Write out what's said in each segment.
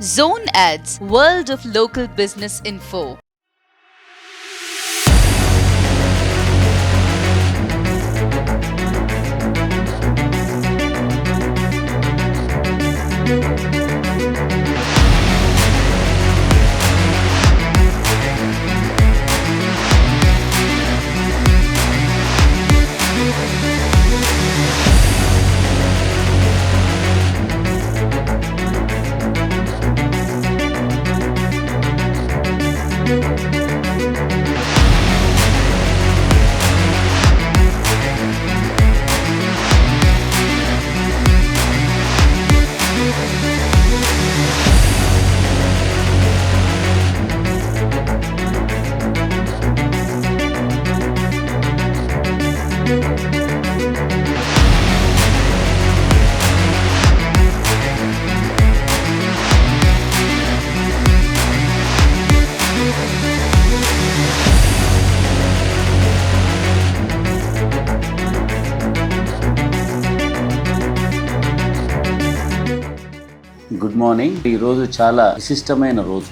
Zone Ads, World of Local Business Info. Good morning. ఈరోజు చాలా విశిష్టమైన రోజు.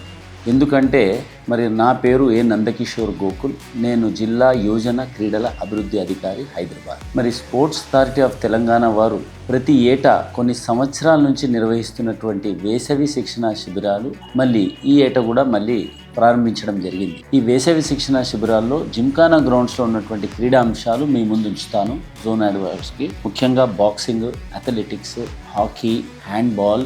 ఎందుకంటే మరి నా పేరు నందకిషోర్ గోకుల్. నేను జిల్లా యోజన క్రీడల అభివృద్ధి అధికారి, హైదరాబాద్. మరి స్పోర్ట్స్ అథారిటీ ఆఫ్ తెలంగాణ వారు ప్రతి ఏటా కొన్ని సంవత్సరాల నుంచి నిర్వహిస్తున్నటువంటి వేసవి శిక్షణ శిబిరాలు మళ్ళీ ఈ ఏటా కూడా మళ్ళీ ప్రారంభించడం జరిగింది. ఈ వేసవి శిక్షణ శిబిరాల్లో జిమ్ఖానా గ్రౌండ్స్లో ఉన్నటువంటి క్రీడా అంశాలు మీ ముందు ఉంచుతాను. జోన్ అడ్వర్స్కి ముఖ్యంగా boxing, athletics, hockey, handball,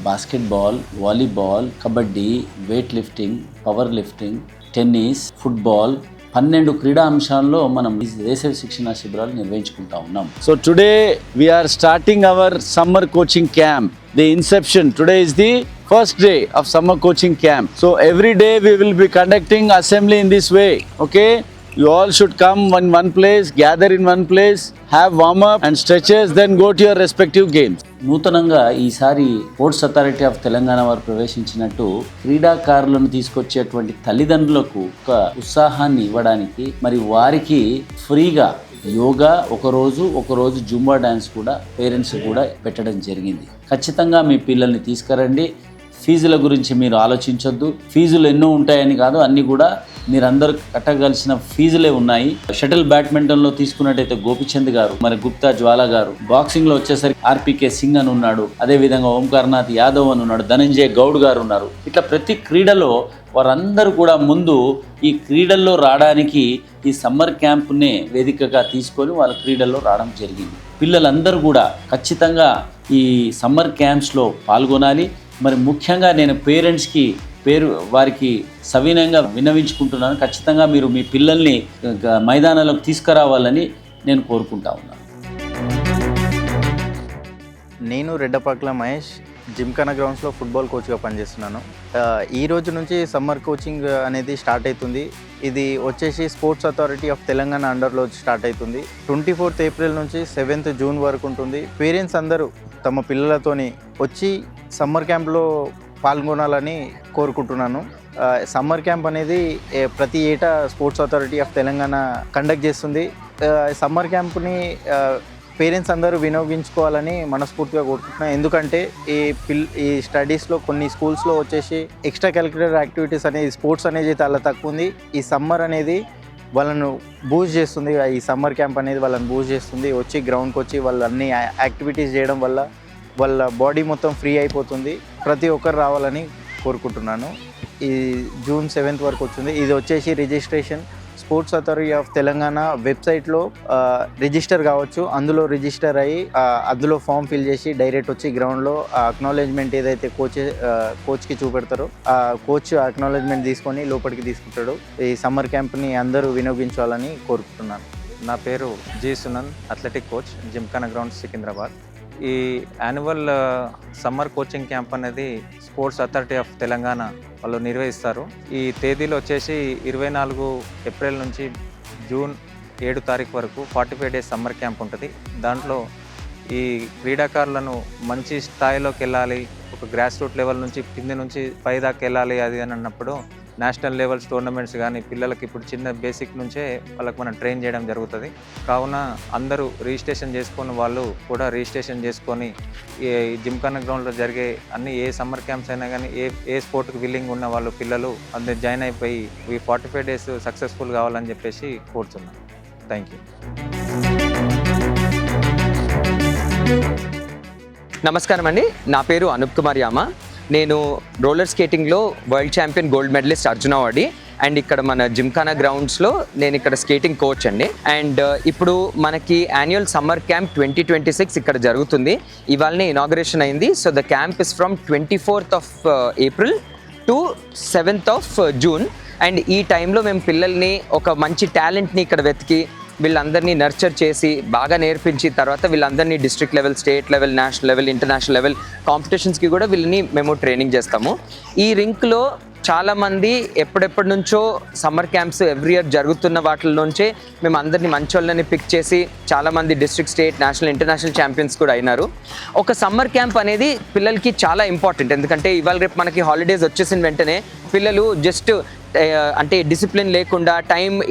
basketball, volleyball, kabaddi, weight lifting, power lifting, tennis, football 12 క్రీడా అంశాల్లో మనం వేసవి శిక్షణ శిబిరాలు నిర్వహించుకుంటా ఉన్నాం. So today we are starting our summer coaching camp. The inception today is the first day of summer coaching camp. So every day we will be conducting assembly in this way. Okay, you all should come in one place, gather in one place, have warm up and stretches, then go to your respective games. నూతనంగా ఈసారి sports authority of Telangana వారు ప్రవేశించినట్టు క్రీడాకారులను తీసుకొచ్చేటువంటి తల్లిదండ్రులకు ఒక ఉత్సాహాన్ని ఇవ్వడానికి మరి వారికి ఫ్రీగా యోగా ఒకరోజు జుంబా డాన్స్ కూడా పేరెంట్స్ కూడా పెట్టడం జరిగింది. ఖచ్చితంగా మీ పిల్లల్ని తీసుకురండి. ఫీజుల గురించి మీరు ఆలోచించొద్దు. ఫీజులు ఎన్నో ఉంటాయని కాదు, అన్నీ కూడా మీరందరూ కట్టగలిసిన ఫీజులే ఉన్నాయి. షటిల్ బ్యాడ్మింటన్లో తీసుకున్నట్టయితే గోపిచంద్ గారు, మరి గుప్తా జ్వాల గారు, బాక్సింగ్లో వచ్చేసరికి ఆర్పికే సింగ్ అని ఉన్నాడు, అదేవిధంగా ఓంకార్నాథ్ యాదవ్ అని ఉన్నాడు, ధనంజయ్ గౌడ్ గారు ఉన్నారు. ఇట్లా ప్రతి క్రీడలో వారందరూ కూడా ముందు ఈ క్రీడల్లో రావడానికి ఈ సమ్మర్ క్యాంప్నే వేదికగా తీసుకొని వాళ్ళ క్రీడల్లో రావడం జరిగింది. పిల్లలందరూ కూడా ఖచ్చితంగా ఈ సమ్మర్ క్యాంప్స్లో పాల్గొనాలి. మరి ముఖ్యంగా నేను పేరెంట్స్కి వారికి సవినయంగా విన్నవించుకుంటున్నాను. ఖచ్చితంగా మీరు మీ పిల్లల్ని మైదానాలకు తీసుకురావాలని నేను కోరుకుంటా ఉన్నాను. నేను రెడ్డపాకల మహేష్, జిమ్ఖానా గ్రౌండ్స్లో ఫుట్బాల్ కోచ్గా పనిచేస్తున్నాను. ఈ రోజు నుంచి సమ్మర్ కోచింగ్ అనేది స్టార్ట్ అవుతుంది. ఇది వచ్చేసి స్పోర్ట్స్ అథారిటీ ఆఫ్ తెలంగాణ అండర్లో స్టార్ట్ అవుతుంది. 24th ఏప్రిల్ నుంచి 7th జూన్ వరకు ఉంటుంది. పేరెంట్స్ అందరూ తమ పిల్లలతోని వచ్చి సమ్మర్ క్యాంప్లో పాల్గొనాలని కోరుకుంటున్నాను. సమ్మర్ క్యాంప్ అనేది ప్రతి ఏటా sports authority of Telangana conduct చేస్తుంది. సమ్మర్ క్యాంప్ని పేరెంట్స్ అందరూ వినియోగించుకోవాలని మనస్ఫూర్తిగా కోరుకుంటున్నాను. ఎందుకంటే ఈ స్టడీస్లో కొన్ని స్కూల్స్లో వచ్చేసి ఎక్స్ట్రా కరిక్యులర్ యాక్టివిటీస్ అనేది, స్పోర్ట్స్ అనేది చాలా తక్కువ ఉంది. ఈ సమ్మర్ అనేది వాళ్ళను బూస్ట్ చేస్తుంది. ఈ సమ్మర్ క్యాంప్ అనేది వాళ్ళని బూస్ట్ చేస్తుంది. వచ్చి గ్రౌండ్కి వచ్చి వాళ్ళు అన్ని యాక్టివిటీస్ చేయడం వల్ల వాళ్ళ బాడీ మొత్తం ఫ్రీ అయిపోతుంది. ప్రతి ఒక్కరు రావాలని కోరుకుంటున్నాను. ఈ జూన్ 7th వరకు వచ్చింది. ఇది వచ్చేసి registration sports authority of Telangana వెబ్సైట్లో రిజిస్టర్ కావచ్చు. అందులో రిజిస్టర్ అయ్యి అందులో ఫామ్ ఫిల్ చేసి డైరెక్ట్ వచ్చి గ్రౌండ్లో అక్నాలెడ్జ్మెంట్ ఏదైతే కోచ్కి చూపెడతారో ఆ కోచ్ అక్నాలెడ్జ్మెంట్ తీసుకొని లోపలికి తీసుకుంటాడు. ఈ సమ్మర్ క్యాంప్ని అందరూ వినియోగించాలని కోరుకుంటున్నాను. నా పేరు G Sunand, athletic coach, Gymkhana grounds, Secunderabad. ఈ యాన్యువల్ సమ్మర్ కోచింగ్ క్యాంప్ అనేది స్పోర్ట్స్ అథారిటీ ఆఫ్ తెలంగాణ వాళ్ళు నిర్వహిస్తారు. ఈ తేదీలు వచ్చేసి 24 ఏప్రిల్ నుంచి జూన్ 7 తారీఖు వరకు 45 days సమ్మర్ క్యాంప్ ఉంటుంది. దాంట్లో ఈ క్రీడాకారులను మంచి స్థాయిలోకి వెళ్ళాలి, ఒక గ్రాస్ రూట్ లెవెల్ నుంచి కింది నుంచి పై దాకా వెళ్ళాలి అది అని అన్నప్పుడు నేషనల్ లెవెల్స్ టోర్నమెంట్స్ కానీ పిల్లలకి ఇప్పుడు చిన్న బేసిక్ నుంచే వాళ్ళకి మనం ట్రైన్ చేయడం జరుగుతుంది. కావున అందరూ రిజిస్ట్రేషన్ చేసుకొని వాళ్ళు కూడా రిజిస్ట్రేషన్ చేసుకొని ఈ జిమ్ఖానా గ్రౌండ్లో జరిగే ఏ సమ్మర్ క్యాంప్స్ అయినా కానీ ఏ స్పోర్ట్కి విల్లింగ్ ఉన్న వాళ్ళు పిల్లలు అందరు జాయిన్ అయిపోయి ఈ 45 days సక్సెస్ఫుల్ కావాలని చెప్పేసి కోరుతున్నాను. Thank you. నమస్కారం అండి, నా పేరు అనూప్ కుమార్ యామ. నేను రోలర్ స్కేటింగ్లో world champion gold medallist Arjuna awardee and ఇక్కడ మన జిమ్ఖానా గ్రౌండ్స్లో నేను ఇక్కడ స్కేటింగ్ కోచ్ అండి. అండ్ ఇప్పుడు మనకి యాన్యువల్ సమ్మర్ క్యాంప్ 2026 ఇక్కడ జరుగుతుంది. ఇవాళనే ఇనాగరేషన్ అయింది. So the camp is from 24th of April to 7th of June. And ఈ టైంలో మేము పిల్లల్ని ఒక మంచి టాలెంట్ని ఇక్కడ వెతికి వీళ్ళందరినీ నర్చర్ చేసి బాగా నేర్పించి తర్వాత వీళ్ళందరినీ district level, state level, national level, international level కాంపిటీషన్స్కి కూడా వీళ్ళని మేము ట్రైనింగ్ చేస్తాము. ఈ రింక్లో చాలామంది ఎప్పటి నుంచో సమ్మర్ క్యాంప్స్ ఎవ్రీ ఇయర్ జరుగుతున్న వాటి నుంచే మేము అందరినీ మంచి వాళ్ళని పిక్ చేసి చాలామంది district, state, national, international champions కూడా అయినారు. ఒక సమ్మర్ క్యాంప్ అనేది పిల్లలకి చాలా ఇంపార్టెంట్. ఎందుకంటే ఇవాళ రేపు మనకి హాలిడేస్ వచ్చేసిన వెంటనే పిల్లలు జస్ట్ అంటే డిసిప్లిన్ లేకుండా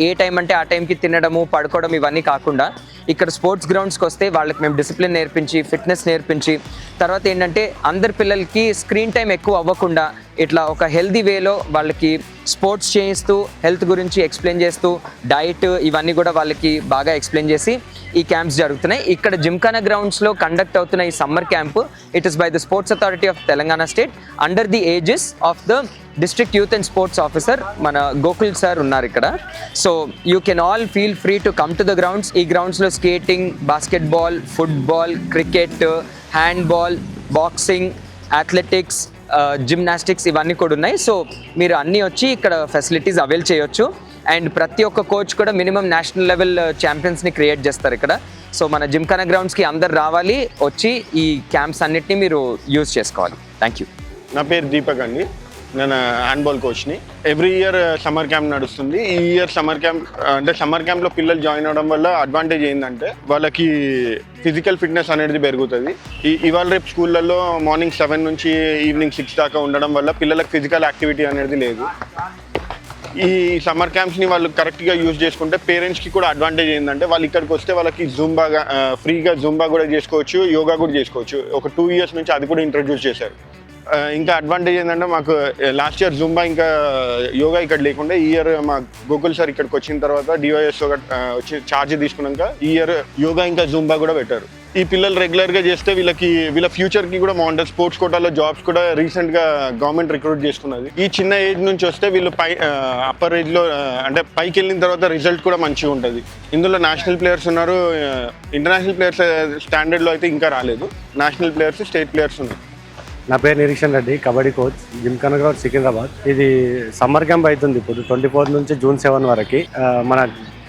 ఏ టైం అంటే ఆ టైంకి తినడము, పడుకోవడం ఇవన్నీ కాకుండా ఇక్కడ స్పోర్ట్స్ గ్రౌండ్స్కి వస్తే వాళ్ళకి మేము డిసిప్లిన్ నేర్పించి, ఫిట్నెస్ నేర్పించి తర్వాత ఏంటంటే అందరి పిల్లలకి స్క్రీన్ టైం ఎక్కువ అవ్వకుండా ఇట్లా ఒక హెల్దీ వేలో వాళ్ళకి స్పోర్ట్స్ చేయిస్తూ హెల్త్ గురించి ఎక్స్ప్లెయిన్ చేస్తూ డైట్ ఇవన్నీ కూడా వాళ్ళకి బాగా ఎక్స్ప్లెయిన్ చేసి ఈ క్యాంప్స్ జరుగుతున్నాయి. ఇక్కడ జిమ్ఖానా గ్రౌండ్స్లో కండక్ట్ అవుతున్న ఈ summer camp it is by the sports authority of Telangana state under the aegis of the district youth and sports officer మన గోకుల్ సార్ ఉన్నారు ఇక్కడ. So you can all feel free to come to the grounds. ఈ గ్రౌండ్స్లో skating, basketball, football, cricket, handball, boxing, athletics, gymnastics ఇవన్నీ కూడా ఉన్నాయి. So మీరు అన్నీ వచ్చి ఇక్కడ ఫెసిలిటీస్ అవైల్ చేయొచ్చు. అండ్ ప్రతి ఒక్క కోచ్ కూడా మినిమం నేషనల్ లెవెల్ ఛాంపియన్స్ని క్రియేట్ చేస్తారు ఇక్కడ. సో మన జిమ్ఖానా గ్రౌండ్స్కి అందరు రావాలి, వచ్చి ఈ క్యాంప్స్ అన్నిటిని మీరు యూజ్ చేసుకోవాలి. Thank you. నా పేరు దీపక్ అండి, నేను హ్యాండ్బాల్ కోచ్ని. ఎవ్రీ ఇయర్ సమ్మర్ క్యాంప్ నడుస్తుంది. ఈ ఇయర్ సమ్మర్ క్యాంప్లో పిల్లలు జాయిన్ అవ్వడం వల్ల అడ్వాంటేజ్ ఏంటంటే వాళ్ళకి ఫిజికల్ ఫిట్నెస్ అనేది పెరుగుతుంది. ఇవాళ రేపు స్కూళ్ళల్లో మార్నింగ్ 7 నుంచి ఈవినింగ్ 6 దాకా ఉండడం వల్ల పిల్లలకు ఫిజికల్ యాక్టివిటీ అనేది లేదు. ఈ సమ్మర్ క్యాంప్స్ని వాళ్ళు కరెక్ట్గా యూజ్ చేసుకుంటే పేరెంట్స్కి కూడా అడ్వాంటేజ్ ఏంటంటే వాళ్ళు ఇక్కడికి వస్తే వాళ్ళకి ఫ్రీగా జూంబా కూడా చేసుకోవచ్చు, యోగా కూడా చేసుకోవచ్చు. ఒక 2 years నుంచి అది కూడా ఇంట్రడ్యూస్ చేశారు. ఇంకా అడ్వాంటేజ్ ఏంటంటే మాకు లాస్ట్ ఇయర్ జుంబా ఇంకా యోగా ఇక్కడ లేకుండా ఈ ఇయర్ మా గోకుల్ సార్ ఇక్కడికి వచ్చిన తర్వాత డివైఎస్ వచ్చి ఛార్జ్ తీసుకున్నాక ఈ ఇయర్ యోగా ఇంకా జుంబా కూడా పెట్టారు. ఈ పిల్లలు రెగ్యులర్గా చేస్తే వీళ్ళ ఫ్యూచర్కి కూడా బాగుంటుంది. స్పోర్ట్స్ కోటాలో జాబ్స్ కూడా రీసెంట్గా గవర్నమెంట్ రిక్రూట్ చేసుకున్నది. ఈ చిన్న ఏజ్ నుంచి వస్తే వీళ్ళు అప్పర్ ఏజ్లో అంటే పైకి వెళ్ళిన తర్వాత రిజల్ట్ కూడా మంచిగా ఉంటుంది. ఇందులో నేషనల్ ప్లేయర్స్ ఉన్నారు, ఇంటర్నేషనల్ ప్లేయర్స్ స్టాండర్డ్లో అయితే ఇంకా రాలేదు. నేషనల్ ప్లేయర్స్, స్టేట్ ప్లేయర్స్ ఉన్నారు. నా పేరు నిరీక్షణ్ రెడ్డి, కబడ్డీ కోచ్, జిమ్ఖానా గ్రౌండ్, సికింద్రాబాద్. ఇది సమ్మర్ క్యాంప్ అవుతుంది ఇప్పుడు 24 నుంచి June 7 వరకు. మన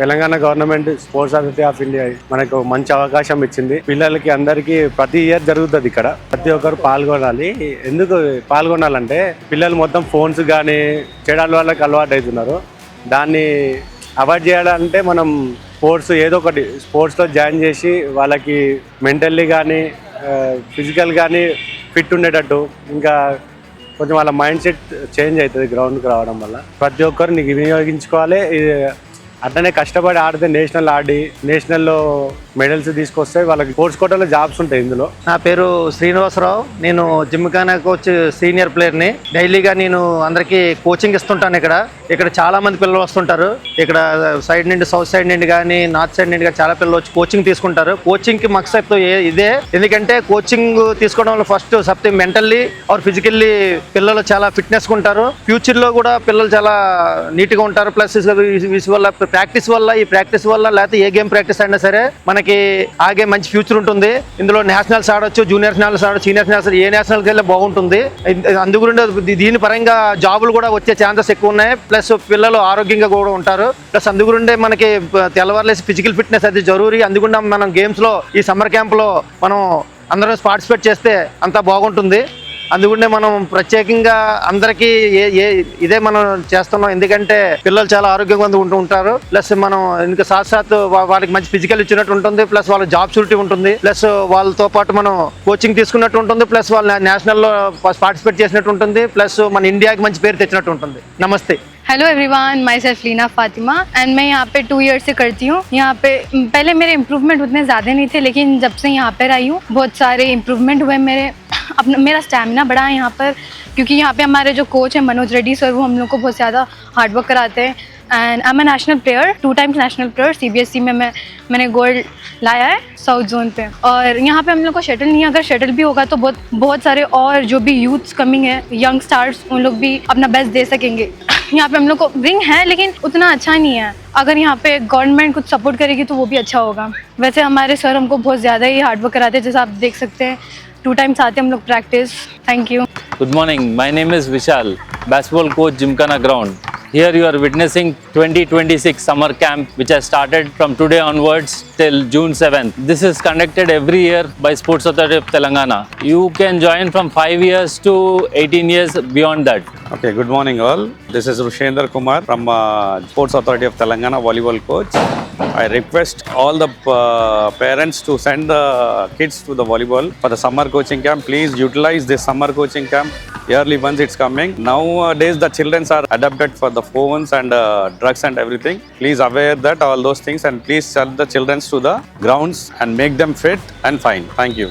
Telangana government sports authority of India మనకు మంచి అవకాశం ఇచ్చింది. పిల్లలకి అందరికీ ప్రతి ఇయర్ జరుగుతుంది ఇక్కడ. ప్రతి ఒక్కరు పాల్గొనాలి. ఎందుకు పాల్గొనాలంటే పిల్లలు మొత్తం ఫోన్స్ కానీ చెడాల వాళ్ళకి అలవాటు అవుతున్నారు. దాన్ని అవాయిడ్ చేయాలంటే మనం ఏదో ఒకటి స్పోర్ట్స్లో జాయిన్ చేసి వాళ్ళకి మెంటల్లీ కానీ ఫిజికల్ కానీ ఫిట్ ఉండేటట్టు, ఇంకా కొంచెం వాళ్ళ మైండ్ సెట్ చేంజ్ అవుతుంది గ్రౌండ్కి రావడం వల్ల. ప్రతి ఒక్కరు నీకు వినియోగించుకోవాలి. అట్లనే కష్టపడి ఆడితే నేషనల్లో మెడల్స్ తీసుకొస్తే వాళ్ళకి స్పోర్ట్స్ కోటాలో జాబ్స్ ఉంటాయి. ఇందులో నా పేరు శ్రీనివాసరావు, నేను జిమ్ఖానా కోచ్ సీనియర్ ప్లేయర్ని. డైలీగా నేను అందరికీ కోచింగ్ ఇస్తుంటాను. ఇక్కడ చాలా మంది పిల్లలు వస్తుంటారు. ఇక్కడ సైడ్ నుండి, సౌత్ సైడ్ నుండి కానీ, నార్త్ సైడ్ నుండి కానీ చాలా పిల్లలు వచ్చి కోచింగ్ తీసుకుంటారు. కోచింగ్కి మక్సెప్ట్ ఇదే, ఎందుకంటే కోచింగ్ తీసుకోవడం వల్ల first subject mentally or physically పిల్లలు చాలా ఫిట్నెస్గా ఉంటారు. ఫ్యూచర్లో కూడా పిల్లలు చాలా నీట్గా ఉంటారు. ప్లస్ ఈ ప్రాక్టీస్ వల్ల లేకపోతే ఏ గేమ్ ప్రాక్టీస్ అయినా సరే మనకి ఆ గేమ్ మంచి ఫ్యూచర్ ఉంటుంది. ఇందులో నేషనల్స్ ఆడొచ్చు, జూనియర్ నేషనల్స్ ఆడొచ్చు, సీనియర్ నేషనల్స్, ఏ నేషనల్కి వెళ్ళి బాగుంటుంది. అందుగురించి దీని పరంగా జాబులు కూడా వచ్చే ఛాన్సెస్ ఎక్కువ ఉన్నాయి. ప్లస్ పిల్లలు ఆరోగ్యంగా కూడా ఉంటారు. ప్లస్ అందుగురిండే మనకి తెల్లవారులేసి ఫిజికల్ ఫిట్నెస్ అది జరూరీ. అందుకుండా మనం గేమ్స్లో ఈ సమ్మర్ క్యాంప్లో మనం అందరం పార్టిసిపేట్ చేస్తే అంతా బాగుంటుంది. అందుకుంటే మనం ప్రత్యేకంగా అందరికీ ఇదే మనం చేస్తున్నాం. ఎందుకంటే పిల్లలు చాలా ఆరోగ్యంగా ఉంటూ ఉంటారు. ప్లస్ మనం ఇంకా సాక్షాత్ వాళ్ళకి మంచి ఫిజికల్ ఇచ్చినట్టు ఉంటుంది. ప్లస్ వాళ్ళ జాబ్ షూరిటీ ఉంటుంది. ప్లస్ వాళ్ళతో పాటు మనం కోచింగ్ తీసుకున్నట్టు ఉంటుంది. ప్లస్ వాళ్ళు నేషనల్లో పార్టిసిపేట్ చేసినట్టు ఉంటుంది. ప్లస్ మన ఇండియాకి మంచి పేరు తెచ్చినట్టు ఉంటుంది. నమస్తే. Hello everyone, myself Leena Fatima and मैं यहाँ पे 2 ईयर से करती हूँ। यहाँ पे पहले मेरे इम्प्रूवमेंट उतने ज़्यादा नहीं थे, लेकिन जब से यहाँ पर आई हूँ बहुत सारे इम्प्रूवमेंट हुए मेरे। अपना मेरा स्टैमिना बढ़ा है यहाँ पर, क्योंकि यहाँ पे हमारे जो कोच हैं मनोज रेड्डी सर, वो हम लोग को बहुत ज़्यादा हार्डवर्क कराते हैं। And I am a national player, 2 times national player. CBSE में मैंने गोल्ड लाया है साउथ जोन पे। और यहाँ पे हम लोग को शटल नहीं है, अगर शटल भी होगा तो बहुत सारे और जो भी यूथ्स कमिंग है, यंग स्टार्स, उन लोग भी अपना बेस्ट दे सकेंगे। यहाँ पे हम लोग को रिंग है लेकिन उतना अच्छा नहीं है। अगर यहाँ पे गवर्नमेंट कुछ सपोर्ट करेगी तो वो भी अच्छा होगा। वैसे हमारे सर हमको बहुत ज़्यादा ही हार्डवर्क कराते हैं, जैसा आप देख सकते हैं 2 टाइम्स आते हैं हम लोग practice. Thank you. Good morning. My name is Vishal, basketball coach Gymkhana Ground. Here you are witnessing 2026 summer camp which has started from today onwards till June 7th. This is conducted every year by Sports Authority of Telangana. You can join from 5 years to 18 years beyond that. Okay, good morning all. This is Rushendra Kumar from Sports Authority of Telangana, volleyball coach. I request all the parents to send the kids to the volleyball for the summer coaching camp. Please utilize this summer coaching camp. Yearly once it's coming. Nowadays the children are adapted for the phones and drugs and everything. Please aware that all those things, and please send the children to the grounds and make them fit and fine. Thank you.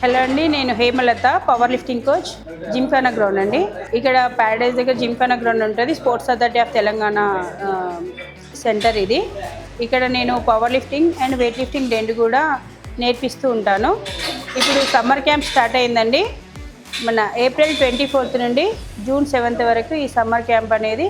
Hello అండి, నేను Hemalatha, power lifting coach, Gymkhana ground అండి. ఇక్కడ Paradise దగ్గర Gymkhana ground ఉంటుంది. Sports authority of Telangana centre ఇది. ఇక్కడ నేను power lifting and weight lifting రెండు కూడా నేర్పిస్తూ ఉంటాను. ఇప్పుడు సమ్మర్ క్యాంప్ స్టార్ట్ అయిందండి. మన ఏప్రిల్ 24th నుండి జూన్ 7th వరకు ఈ సమ్మర్ క్యాంప్ అనేది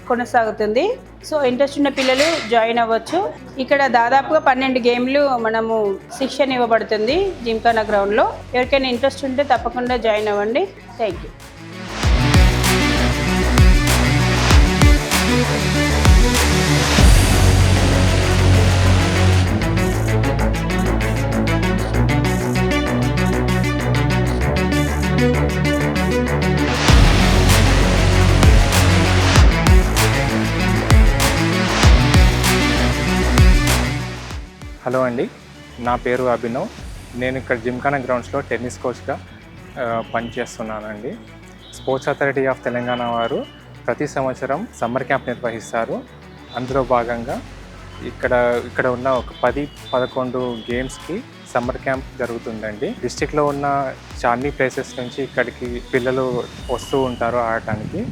కొనసాగుతుంది. సో ఇంట్రెస్ట్ ఉన్న పిల్లలు జాయిన్ అవ్వచ్చు. ఇక్కడ దాదాపుగా 12 గేమ్లు మనము శిక్షణ ఇవ్వబడుతుంది జిమ్ఖానా గ్రౌండ్లో. ఎవరికైనా ఇంట్రెస్ట్ ఉంటే తప్పకుండా జాయిన్ అవ్వండి. Thank you. హలో అండి, నా పేరు అభినవ్. నేను ఇక్కడ జిమ్ఖానా గ్రౌండ్స్లో టెన్నిస్ కోచ్గా పనిచేస్తున్నానండి. స్పోర్ట్స్ అథారిటీ ఆఫ్ తెలంగాణ వారు ప్రతి సంవత్సరం సమ్మర్ క్యాంప్ నిర్వహిస్తారు. అందులో భాగంగా ఇక్కడ ఉన్న ఒక 10-11 గేమ్స్కి సమ్మర్ క్యాంప్ జరుగుతుందండి. డిస్టిక్లో ఉన్న చార్నీ ప్లేసెస్ నుంచి ఇక్కడికి పిల్లలు వస్తూ ఉంటారు ఆడటానికి.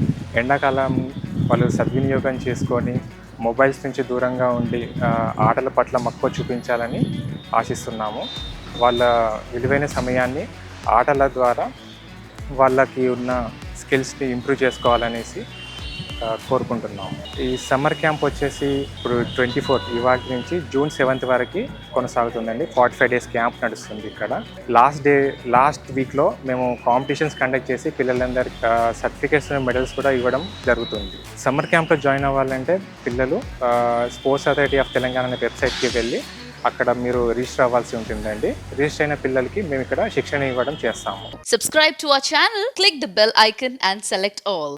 ఎండాకాలం వాళ్ళు సద్వినియోగం చేసుకొని మొబైల్స్ నుంచి దూరంగా ఉండి ఆటల పట్ల మక్కువ చూపించాలని ఆశిస్తున్నాము. వాళ్ళ విలువైన సమయాన్ని ఆటల ద్వారా వాళ్ళకి ఉన్న స్కిల్స్ని ఇంప్రూవ్ చేసుకోవాలనేసి కోరుకుంటున్నాము. ఈ సమ్మర్ క్యాంప్ వచ్చేసి ఇప్పుడు 24th ఇవాటి నుంచి జూన్ 7th వరకు కొనసాగుతుందండి. 45 days క్యాంప్ నడుస్తుంది. ఇక్కడ లాస్ట్ వీక్లో మేము కాంపిటీషన్స్ కండక్ట్ చేసి పిల్లలందరికీ సర్టిఫికేట్స్ మెడల్స్ కూడా ఇవ్వడం జరుగుతుంది. సమ్మర్ క్యాంప్లో జాయిన్ అవ్వాలంటే పిల్లలు స్పోర్ట్స్ అథారిటీ ఆఫ్ తెలంగాణ అనే వెబ్సైట్కి వెళ్ళి అక్కడ మీరు రిజిస్టర్ అవ్వాల్సి ఉంటుందండి. రిజిస్టర్ అయిన పిల్లలకి మేము ఇక్కడ శిక్షణ ఇవ్వడం చేస్తాము. Subscribe to our channel, click the bell icon and select all.